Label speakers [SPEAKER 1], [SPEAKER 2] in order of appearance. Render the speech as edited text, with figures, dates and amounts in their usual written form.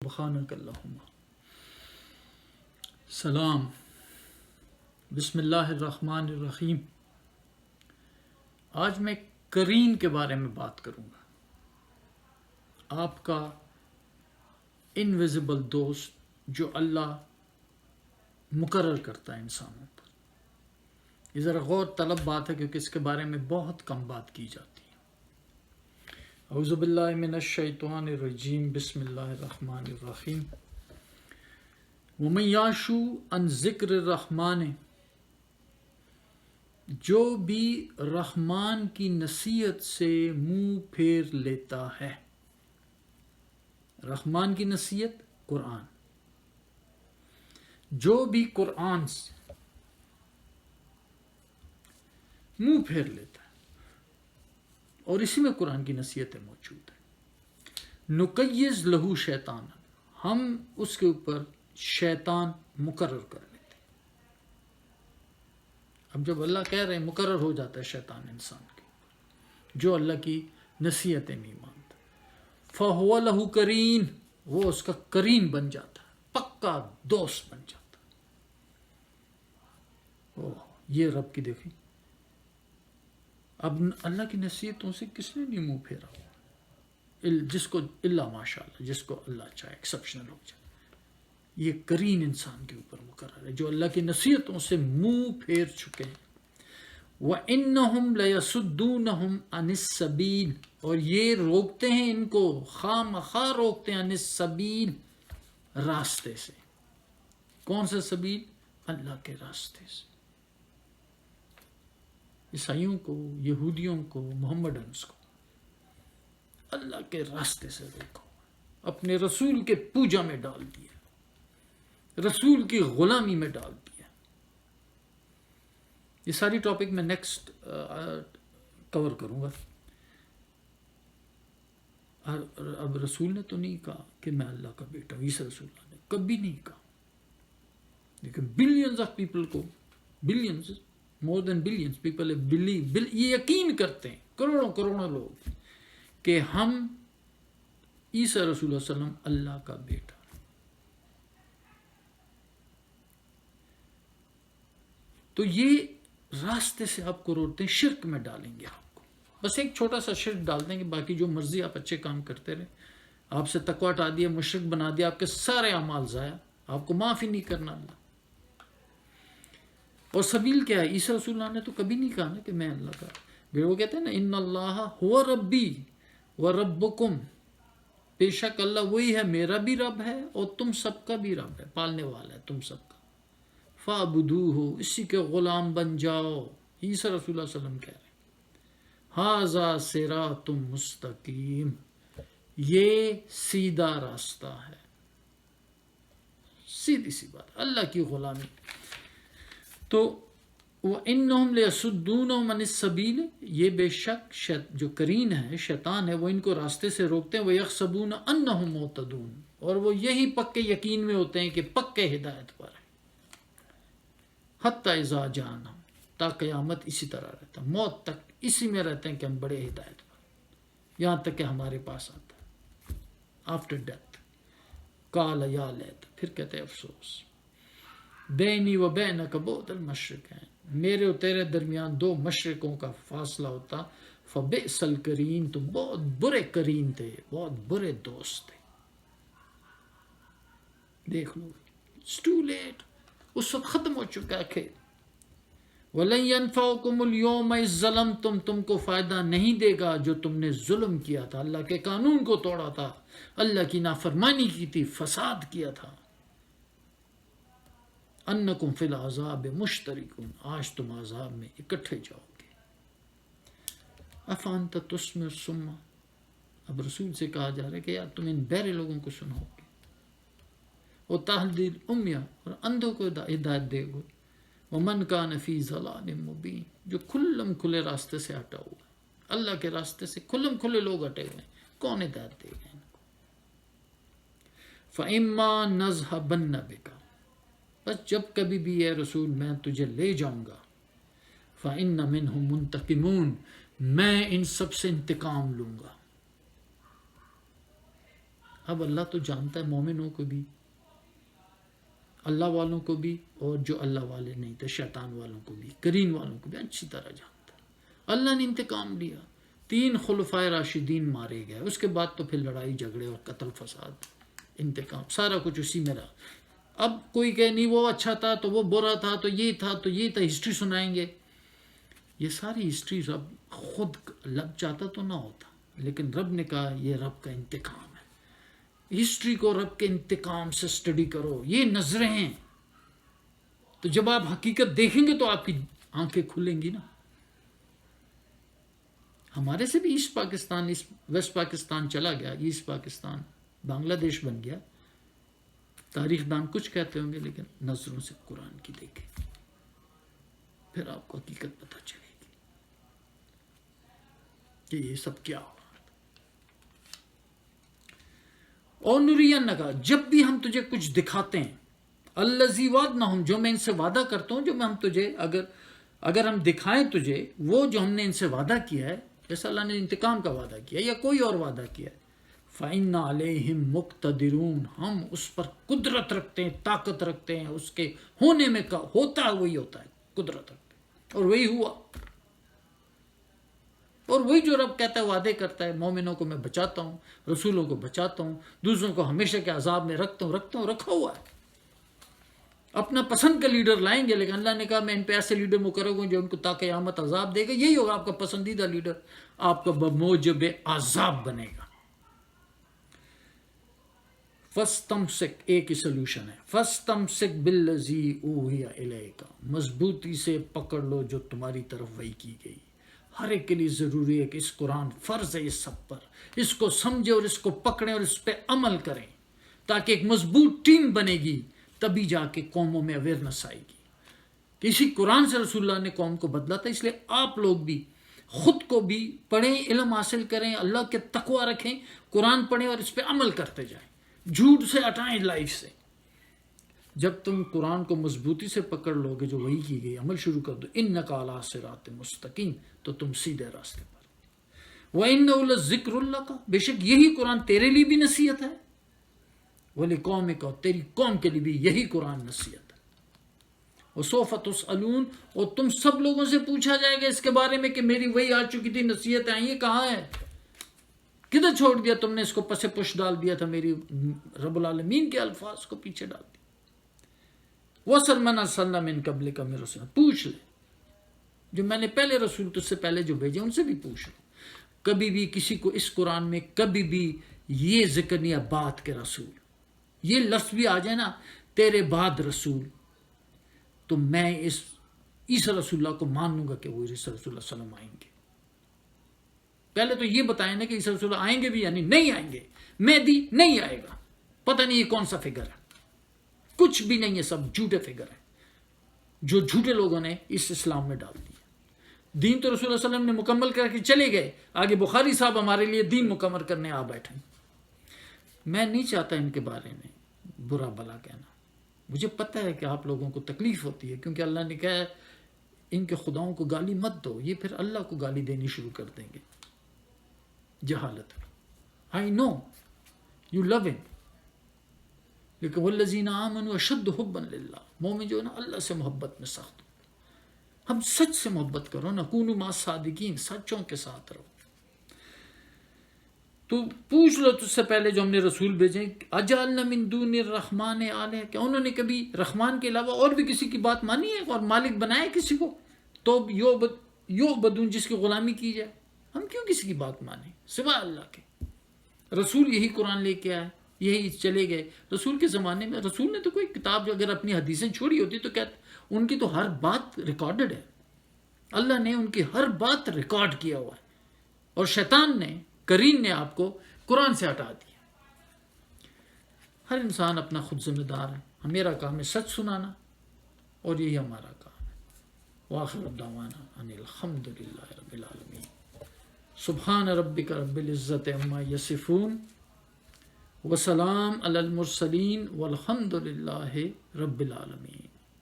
[SPEAKER 1] سبحانک اللہم سلام بسم اللہ الرحمن الرحیم۔ آج میں قرین کے بارے میں بات کروں گا، آپ کا انویزیبل دوست جو اللہ مقرر کرتا ہے انسانوں پر۔ یہ ذرا غور طلب بات ہے کیونکہ اس کے بارے میں بہت کم بات کی جاتی ہے۔ اعوذ باللہ من الشیطان الرجیم، بسم اللہ الرحمن الرحیم۔ وَمَن يَعْشُ عَن ذِكْرِ الرَّحْمَٰنِ، جو بھی رحمان کی نصیحت سے منہ پھیر لیتا ہے۔ رحمان کی نصیحت قرآن، جو بھی قرآن سے منہ پھیر لیتا ہے، اور اسی میں قرآن کی نصیحتیں موجود ہیں۔ نُقَيِّضْ لَهُ شیطان، ہم اس کے اوپر شیطان مقرر کر لیتے ہیں۔ اب جب اللہ کہہ رہے ہیں مقرر ہو جاتا ہے شیطان انسان کے اوپر جو اللہ کی نصیحتیں نہیں مانتا۔ فَهُوَ لَهُ قَرِينٌ، وہ اس کا قرین بن جاتا ہے، پکا دوست بن جاتا ہے۔ یہ رب کی دیکھی، اب اللہ کی نصیحتوں سے کس نے نہیں منہ پھیرا ہوا؟ جس کو اللہ ماشاءاللہ، جس کو اللہ چاہے ایکسپشنل ہو جائے۔ یہ قرین انسان کے اوپر مقرر ہے جو اللہ کی نصیحتوں سے منہ پھیر چکے ہیں۔ وَإِنَّهُمْ لَيَصُدُّونَهُمْ عَنِ السَّبِيلِ، اور یہ روکتے ہیں ان کو، خواہ مخواہ روکتے ہیں، عن السبیل، راستے سے۔ کون سا سبیل؟ اللہ کے راستے سے۔ عیسائیوں کو، یہودیوں کو، محمڈنس کو اللہ کے راستے سے روکا، اپنے رسول کے پوجا میں ڈال دیا، رسول کی غلامی میں ڈال دیا۔ یہ ساری ٹاپک میں نیکسٹ کور کروں گا۔ اب رسول نے تو نہیں کہا کہ میں اللہ کا بیٹا ہوں، عیسی رسول اللہ نے کبھی نہیں کہا، لیکن بلینز آف پیپل کو، بلینز، مور دین بلینز پیپل بلیو، یہ یقین کرتے ہیں، کروڑوں کروڑوں لوگ، کہ ہم عیسی رسول اللہ صلی اللہ علیہ وسلم اللہ کا بیٹا۔ تو یہ راستے سے آپ کو روکتے ہیں، شرک میں ڈالیں گے آپ کو، بس ایک چھوٹا سا شرک ڈال دیں گے، باقی جو مرضی آپ اچھے کام کرتے رہے، آپ سے تقویٰ ہٹا دیا، مشرک بنا دیا، آپ کے سارے اعمال ضائع، آپ کو معاف ہی نہیں کرنا اللہ۔ اور سبیل کیا ہے؟ عیسی رسول اللہ نے تو کبھی نہیں کہا نا کہ میں اللہ کا، وہ کہتے ہیں نا ان اللہ هو ربی وربکم، بے شک اللہ وہی ہے، میرا بھی رب ہے اور تم سب کا بھی رب ہے، پالنے والا ہے تم سب کا۔ فَاعْبُدُوهُ، اسی کے غلام بن جاؤ، عیسی رسول اللہ صلی اللہ علیہ وسلم کہہ رہے ہیں۔ هَذَا صِرَاطٌ مستقیم، یہ سیدھا راستہ ہے، سیدھی سی بات، اللہ کی غلامی۔ تو وَإِنَّهُمْ لَيَصُدُّونَهُمْ عَنِ السَّبِيلِ، یہ بے شک جو قرین ہے، شیطان ہے، وہ ان کو راستے سے روکتے ہیں۔ وَيَحْسَبُونَ أَنَّهُمْ مُهْتَدُونَ، اور وہ یہی پکے یقین میں ہوتے ہیں کہ پکے ہدایت پر ہیں۔ حَتَّى إِذَا جَاءَنَا، تا قیامت اسی طرح رہتا ہے، موت تک اسی میں رہتے ہیں کہ ہم بڑے ہدایت پر، یہاں تک کہ ہمارے پاس آتا ہے آفٹر ڈیتھ۔ قَالَ يَا لَيْتَ، پھر کہتے ہیں افسوس، بینی و بینک بعد المشرقین، میرے اور تیرے درمیان دو مشرقوں کا فاصلہ ہوتا، فبئس القرین، تم بہت برے قرین تھے، بہت برے دوست تھے۔ دیکھ لو، اٹس ٹو لیٹ، اس وقت ختم ہو چکا ہے کھیل۔ وَلَن يَنفَعُكُمُ الْيَوْمَ إِذ ظَّلَمْتُمْ، تم کو فائدہ نہیں دے گا جو تم نے ظلم کیا تھا، اللہ کے قانون کو توڑا تھا، اللہ کی نافرمانی کی تھی، فساد کیا تھا۔ انکم فی العذاب مشترکون، آج تم عذاب میں اکٹھے جاؤ گے۔ افانت تسمع الصم، اب رسول سے کہا جا رہا ہے کہ یار تم ان بہرے لوگوں کو سناؤ گے، اور تہدی الامیہ، اور اندھوں کو ہدایت دے گے، ومن کان فی ضلال مبین، جو کھلم کھلے راستے سے ہٹا ہوا ہے، اللہ کے راستے سے کھلم کھلے لوگ ہٹے ہوئے ہیں، کون ہدایت دے گا ان کو؟ فَإِمَّا نَذْهَبَنَّ بِكَ، بس جب کبھی بھی اے رسول میں تجھے لے جاؤں گا، فَإِنَّ مِنْهُمْ مُنْتَقِمُونَ، میں ان سب سے انتقام لوں گا۔ اب اللہ تو جانتا ہے مومنوں کو بھی، اللہ والوں کو بھی، اور جو اللہ والے نہیں تھے شیطان والوں کو بھی، قرین والوں کو بھی اچھی طرح جانتا ہے۔ اللہ نے انتقام لیا، 3 خلفائے راشدین مارے گئے، اس کے بعد تو پھر لڑائی جھگڑے اور قتل فساد، انتقام، سارا کچھ اسی میں رہا۔ اب کوئی کہے نہیں وہ اچھا تھا تو وہ برا تھا تو یہ تھا تو یہ تھا، ہسٹری سنائیں گے۔ یہ ساری ہسٹری رب خود لب چاہتا تو نہ ہوتا، لیکن رب نے کہا یہ رب کا انتقام ہے۔ ہسٹری کو رب کے انتقام سے سٹڈی کرو، یہ نظریں ہیں، تو جب آپ حقیقت دیکھیں گے تو آپ کی آنکھیں کھلیں گی نا۔ ہمارے سے بھی ایسٹ پاکستان، ویسٹ پاکستان چلا گیا، ایسٹ پاکستان بنگلہ دیش بن گیا۔ تاریخ دان کچھ کہتے ہوں گے، لیکن نظروں سے قرآن کی دیکھیں، پھر آپ کو حقیقت پتہ چلے گی کہ یہ سب کیا ہو رہا ہے۔ اور نُرِيَنَّكَ، جب بھی ہم تجھے کچھ دکھاتے ہیں، الَّذِي وَعَدْنَاهُمْ، جو میں ان سے وعدہ کرتا ہوں، جو میں ہم تجھے اگر ہم دکھائیں تجھے وہ جو ہم نے ان سے وعدہ کیا ہے، جیسے اللہ نے انتقام کا وعدہ کیا یا کوئی اور وعدہ کیا ہے، فَإِنَّ عَلَيْهِمْ مُقْتَدِرُونَ، ہم اس پر قدرت رکھتے ہیں، طاقت رکھتے ہیں، اس کے ہونے میں کا ہوتا ہے وہی ہوتا ہے، قدرت رکھتے ہیں، اور وہی ہوا۔ اور وہی جو رب کہتا ہے وعدے کرتا ہے، مومنوں کو میں بچاتا ہوں، رسولوں کو بچاتا ہوں، دوسروں کو ہمیشہ کے عذاب میں رکھتا ہوں، رکھا ہوا ہے۔ اپنا پسند کا لیڈر لائیں گے، لیکن اللہ نے کہا میں ان پہ ایسے لیڈر مقرر ہوں جو ان کو تا قیامت عذاب دے گا، یہی ہوگا آپ کا پسندیدہ لیڈر، آپ کا بموجب عذاب بنے گا۔ فَاسْتَمْسِكْ، ایک ہی سلوشن ہے، فَاسْتَمْسِكْ بِالَّذِي أُوحِيَ إِلَيْكَ، مضبوطی سے پکڑ لو جو تمہاری طرف وحی کی گئی۔ ہر ایک کے لیے ضروری ہے کہ اس قرآن فرض ہے اس سب پر، اس کو سمجھے اور اس کو پکڑیں اور اس پہ عمل کریں، تاکہ ایک مضبوط ٹیم بنے گی، تبھی جا کے قوموں میں اویئرنس آئے گی کہ اسی قرآن سے رسول اللہ نے قوم کو بدلا تھا۔ اس لیے آپ لوگ بھی خود کو بھی پڑھیں، علم حاصل کریں، اللہ کے تقوی رکھیں، قرآن پڑھیں اور اس پہ عمل کرتے جائیں، جھوٹ سے ہٹائیں لائف سے۔ جب تم قرآن کو مضبوطی سے پکڑ لو گے جو وحی کی گئی، عمل شروع کر دو، اِنَّكَ عَلَىٰ صِرَاطٍ مُسْتَقِيمٍ، تو تم سیدھے راستے پر۔ وَإِنَّهُ لَذِكْرٌ لَكَ، بے شک یہی قرآن تیرے لیے بھی نصیحت ہے، وَلِقَوْمِكَ، اور تیری قوم کے لیے بھی یہی قرآن نصیحت ہے۔ وَسَوْفَ تُسْأَلُونَ، اور تم سب لوگوں سے پوچھا جائے گا اس کے بارے میں کہ میری وحی آ چکی تھی، نصیحت آئی ہے، کہاں ہے، کدھر چھوڑ دیا تم نے اس کو، پس پش ڈال دیا تھا، میری رب العالمین کے الفاظ کو پیچھے ڈال دیا۔ وَسَلْ مَنْ أَرْسَلْنَا مِنْ قَبْلِكَ مِنْ رُسُلِنَا، پوچھ لے جو میں نے پہلے رسول تجھ سے پہلے جو بھیجے ان سے بھی پوچھ لو۔ کبھی بھی کسی کو اس قرآن میں کبھی بھی یہ ذکر نہیں ہے بعد کے رسول، یہ لفظ بھی آ جائے نا تیرے بعد رسول، تو میں اس عیسیٰ رسول اللہ کو مان لوں گا کہ وہ عیسیٰ رسول اللہ صلی اللہ علیہ وسلم آئیں گے۔ پہلے تو یہ بتائیں نا کہ عیسیٰ رسول اللہ آئیں گے بھی، یعنی نہیں آئیں گے، مہدی نہیں آئے گا، پتہ نہیں یہ کون سا فگر ہے، کچھ بھی نہیں ہے، سب جھوٹے فگر ہیں جو جھوٹے لوگوں نے اس اسلام میں ڈال دیا۔ دین تو رسول اللہ صلی اللہ علیہ وسلم نے مکمل کر کے چلے گئے، آگے بخاری صاحب ہمارے لیے دین مکمل کرنے آ بیٹھے۔ میں نہیں چاہتا ان کے بارے میں برا بلا کہنا، مجھے پتہ ہے کہ آپ لوگوں کو تکلیف ہوتی ہے، کیونکہ اللہ نے کہا ہے ان کے خداؤں کو گالی مت دو، یہ پھر اللہ کو گالی دینی شروع کر دیں گے، جہالت۔ I know you love him، لیکن والذین آمنوا اشد حبا للہ، مومن جو ہے نا اللہ سے محبت میں سخت، ہم سچ سے محبت کرو، نکونوا مع الصادقین، سچوں کے ساتھ رہو۔ تو پوچھ لو تجھ سے پہلے جو ہم نے رسول بھیجے، اجعلنا من دون الرحمن آلہہ، کیا انہوں نے کبھی رحمان کے علاوہ اور بھی کسی کی بات مانی ہے اور مالک بنائے کسی کو، تو یعبدون، جس کی غلامی کی جائے، ہم کیوں کسی کی بات مانیں سوا اللہ کے؟ رسول یہی قرآن لے کے آئے، یہی چلے گئے۔ رسول کے زمانے میں رسول نے تو کوئی کتاب جو اگر اپنی حدیثیں چھوڑی ہوتی تو کہتے ان کی تو ہر بات ریکارڈڈ ہے، اللہ نے ان کی ہر بات ریکارڈ کیا ہوا ہے، اور شیطان نے، قرین نے آپ کو قرآن سے ہٹا دیا۔ ہر انسان اپنا خود ذمہ دار ہے، میرا کام ہے سچ سنانا اور یہی ہمارا کام ہے۔ وآخر دعوانا ان الحمد للہ رب العالمین۔ سبحان ربک رب العزت عما یصفون وسلام علی المرسلین والحمد للہ رب العالمین۔